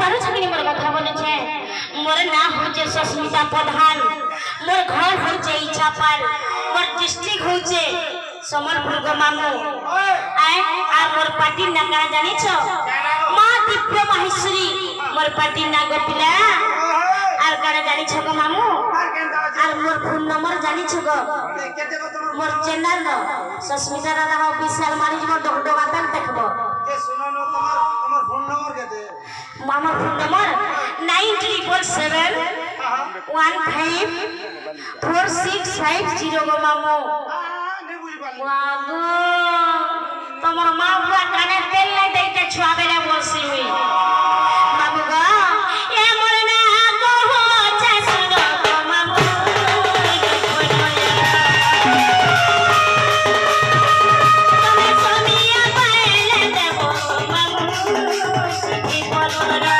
पारो छकिनी मोर कथा बोले छे मोर ना हो जे सस्मिता प्रधान मोर घर हो जे इच्छापाल मोर डिस्ट्रिक्ट हो जे समलपुर गो मामू आए आ मोर पार्टी ना का जानि छ मां दिव्य माहेश्वरी मोर पार्टी ना गो पिला आर का जानि छ गो मामू आर मोर फोन नंबर जानि छ गो मोर चैनल न सस्मिता दादा हो विशाल मारी मोर डगडगा तक देखबो के सुनो न तुम्हार फोन नंबर केते मामा फोन नंबर 977 154650 गो मामू नहीं बुझ पाली बाबू तमर मां बुआ काने तेल नहीं देते छुआ बेले बोलसी हुई मामू गो ए मोर ना को हो चसुरो गो मामू तमे सोनिया पाले देबो मामू सिटी बोलरा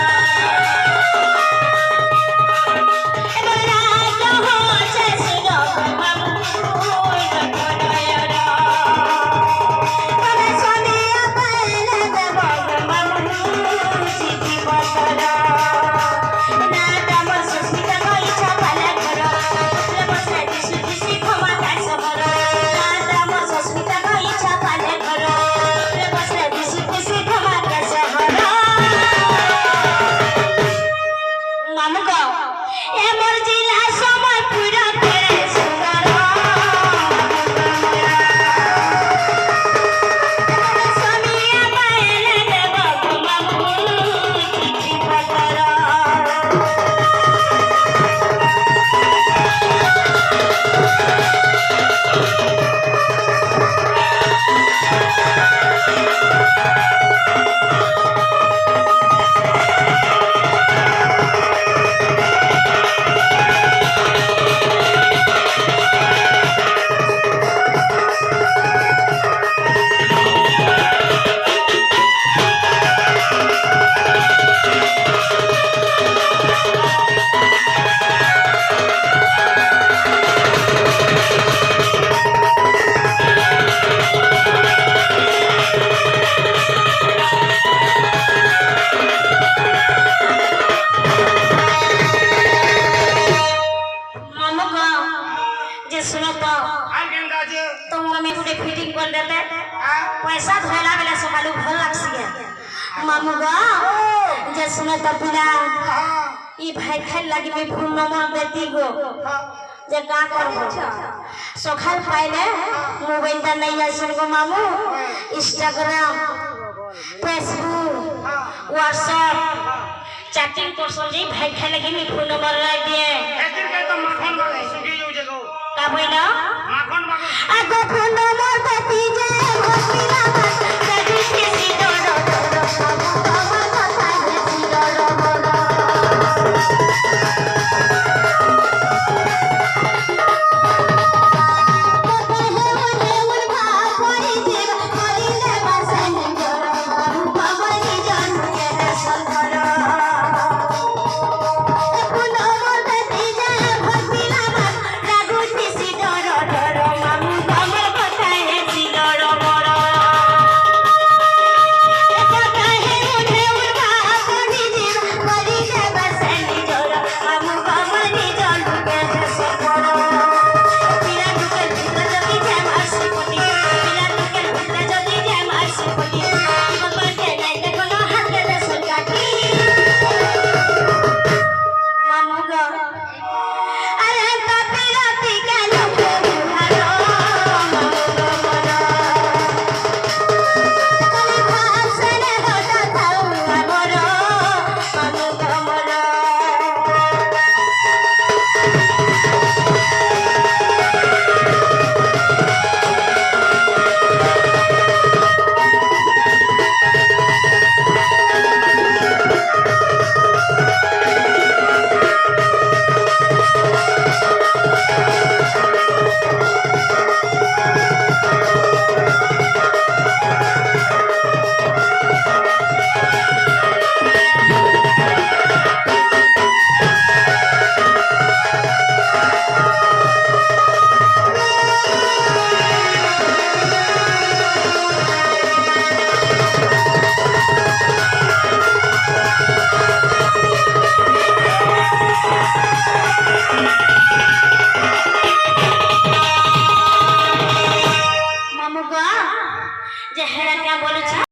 पैसा धोला बेला सकालू भल लागसिए मामू गो जे सुने त पिला ई भाई खाइ लागि में फोन नंबर देती गो जे का करबो सखाल पाइले मोबाइल ता नहीं आसन गो मामू इंस्टाग्राम फेसबुक व्हाट्सएप चैटिंग करसन जे भाई खाइ लागि में फोन नंबर रह दिए एतिर के तो माखन बागे सुखी जो जगो का भइलो माखन बागे आ गो फोन नंबर देती जे भोसमिला যে হেরা কে বলেছে